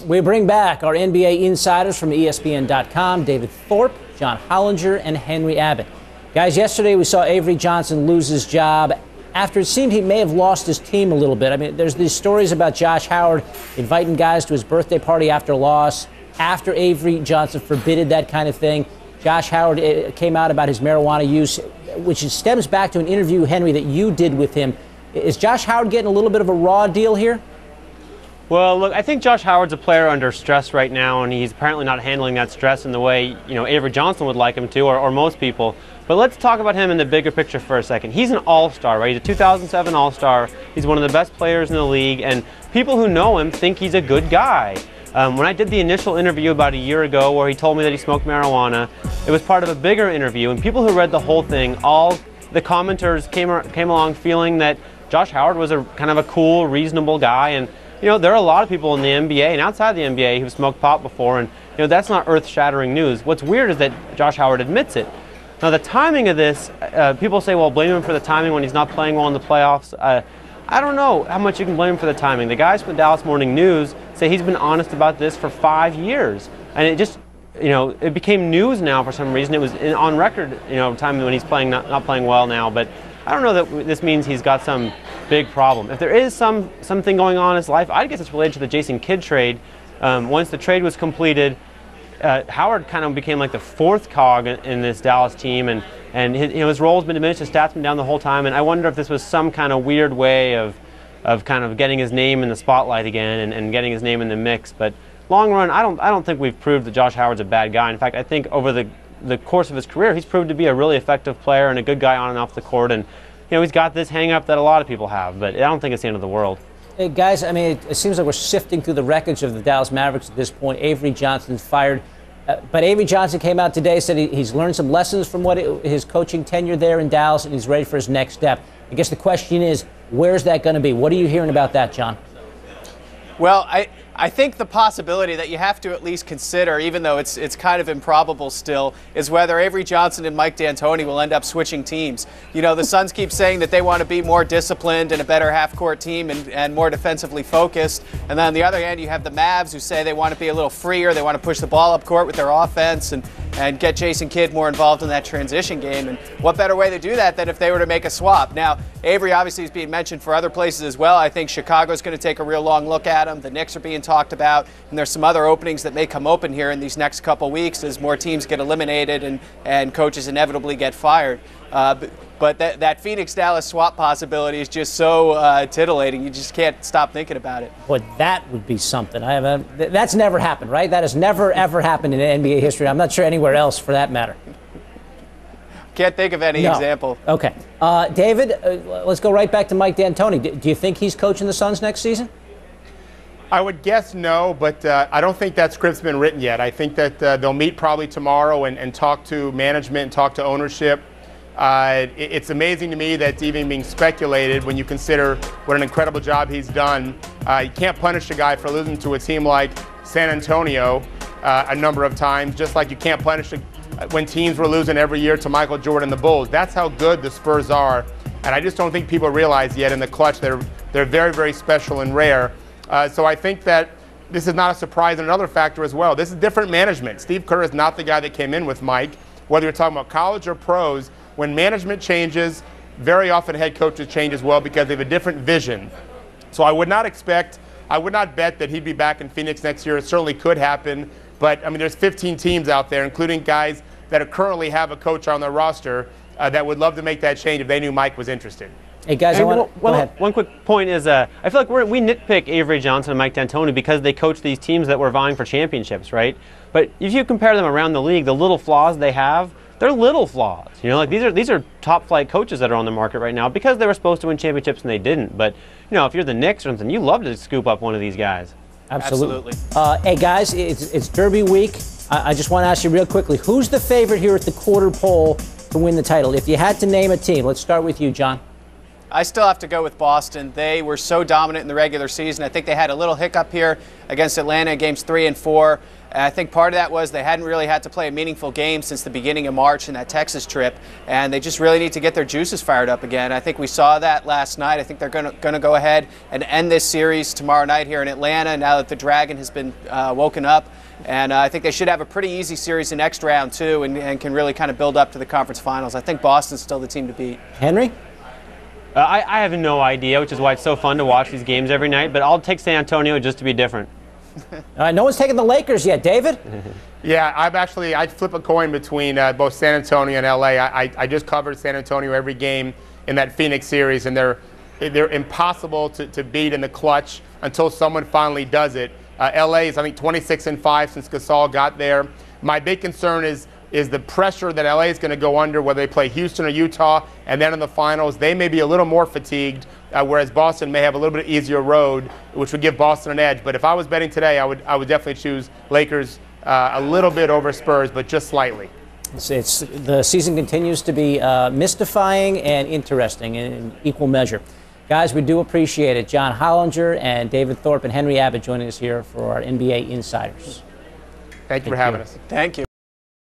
We bring back our NBA insiders from ESPN.com, David Thorpe, John Hollinger, and Henry Abbott. Guys, yesterday we saw Avery Johnson lose his job after it seemed he may have lost his team a little bit. I mean, there's these stories about Josh Howard inviting guys to his birthday party after a loss, after Avery Johnson forbidded that kind of thing. Josh Howard came out about his marijuana use, which stems back to an interview, Henry, that you did with him. Is Josh Howard getting a little bit of a raw deal here? Well, look, I think Josh Howard's a player under stress right now, and he's apparently not handling that stress in the way, Avery Johnson would like him to, or most people. But let's talk about him in the bigger picture for a second. He's an all-star, right? He's a 2007 all-star. He's one of the best players in the league, and people who know him think he's a good guy. When I did the initial interview about a year ago where he told me that he smoked marijuana, it was part of a bigger interview, and people who read the whole thing, all the commenters came along feeling that Josh Howard was a kind of a cool, reasonable guy, and there are a lot of people in the NBA and outside the NBA who've smoked pot before, and that's not earth-shattering news. What's weird is that Josh Howard admits it. Now, the timing of this, people say, well, blame him for the timing when he's not playing well in the playoffs. I don't know how much you can blame him for the timing. The guys from the Dallas Morning News say he's been honest about this for 5 years, and it just, it became news now for some reason. It was on record, time when he's playing not playing well now, but I don't know that this means he's got some big problem. If there is something going on in his life, I guess it's related to the Jason Kidd trade. Once the trade was completed, Howard kind of became like the fourth cog in this Dallas team, and his role has been diminished, his stats been down the whole time, and I wonder if this was some kind of weird way of kind of getting his name in the spotlight again and getting his name in the mix. But long run, I don't think we've proved that Josh Howard's a bad guy. In fact, I think over the course of his career, he's proved to be a really effective player and a good guy on and off the court, and he's got this hang-up that a lot of people have, but I don't think it's the end of the world. Hey, guys, I mean, it seems like we're sifting through the wreckage of the Dallas Mavericks at this point. Avery Johnson's fired. But Avery Johnson came out today, said he's learned some lessons from his coaching tenure there in Dallas, and he's ready for his next step. I guess the question is, where's that going to be? What are you hearing about that, John? Well, I think the possibility that you have to at least consider, even though it's kind of improbable still, is whether Avery Johnson and Mike D'Antoni will end up switching teams. The Suns keep saying that they want to be more disciplined and a better half-court team and more defensively focused. And then on the other hand, you have the Mavs who say they want to be a little freer. They want to push the ball up court with their offense and get Jason Kidd more involved in that transition game. And what better way to do that than if they were to make a swap? Now, Avery obviously is being mentioned for other places as well. I think Chicago's going to take a real long look at him. The Knicks are being talked about, and there's some other openings that may come open here in these next couple weeks as more teams get eliminated and coaches inevitably get fired. But that Phoenix-Dallas swap possibility is just so titillating. You just can't stop thinking about it. Boy, that would be something. That's never happened, right? That has never, ever happened in NBA history. I'm not sure anywhere else for that matter. Can't think of any example. Okay. David, let's go right back to Mike D'Antoni. Do you think he's coaching the Suns next season? I would guess no, but I don't think that script's been written yet. I think that they'll meet probably tomorrow and talk to management and talk to ownership. It's amazing to me that it's even being speculated when you consider what an incredible job he's done. You can't punish a guy for losing to a team like San Antonio a number of times, just like you can't punish when teams were losing every year to Michael Jordan and the Bulls. That's how good the Spurs are, and I just don't think people realize yet in the clutch they're very, very special and rare. So I think that this is not a surprise, and another factor as well. This is different management. Steve Kerr is not the guy that came in with Mike. Whether you're talking about college or pros, when management changes, very often head coaches change as well because they have a different vision. So I would not bet that he'd be back in Phoenix next year. It certainly could happen. But, I mean, there's 15 teams out there, including guys that currently have a coach on their roster that would love to make that change if they knew Mike was interested. Hey, guys, go ahead. One quick point is I feel like we nitpick Avery Johnson and Mike D'Antoni because they coach these teams that were vying for championships, right? But if you compare them around the league, the little flaws they have, they're little flaws. Like these are top flight coaches that are on the market right now because they were supposed to win championships and they didn't. But if you're the Knicks or something, you love to scoop up one of these guys. Absolutely. Hey, guys, it's Derby week. I just want to ask you real quickly, who's the favorite here at the quarter poll to win the title? If you had to name a team, let's start with you, John. I still have to go with Boston. They were so dominant in the regular season. I think they had a little hiccup here against Atlanta in games 3 and 4. And I think part of that was they hadn't really had to play a meaningful game since the beginning of March in that Texas trip, and they just really need to get their juices fired up again. I think we saw that last night. I think they're going to go ahead and end this series tomorrow night here in Atlanta now that the Dragon has been woken up. And I think they should have a pretty easy series the next round, too, and can really kind of build up to the conference finals. I think Boston's still the team to beat. Henry? I have no idea, which is why it's so fun to watch these games every night, but I'll take San Antonio just to be different. No one's taken the Lakers yet, David. Yeah, I'd flip a coin between both San Antonio and LA. I just covered San Antonio every game in that Phoenix series, and they're impossible to beat in the clutch until someone finally does it. LA is, I think, 26-5 since Gasol got there. My big concern is the pressure that LA is going to go under, whether they play Houston or Utah, and then in the finals, they may be a little more fatigued, whereas Boston may have a little bit easier road, which would give Boston an edge. But if I was betting today, I would definitely choose Lakers a little bit over Spurs, but just slightly. The season continues to be mystifying and interesting in equal measure. Guys, we do appreciate it. John Hollinger and David Thorpe and Henry Abbott joining us here for our NBA Insiders. Thank you for having us. Thank you.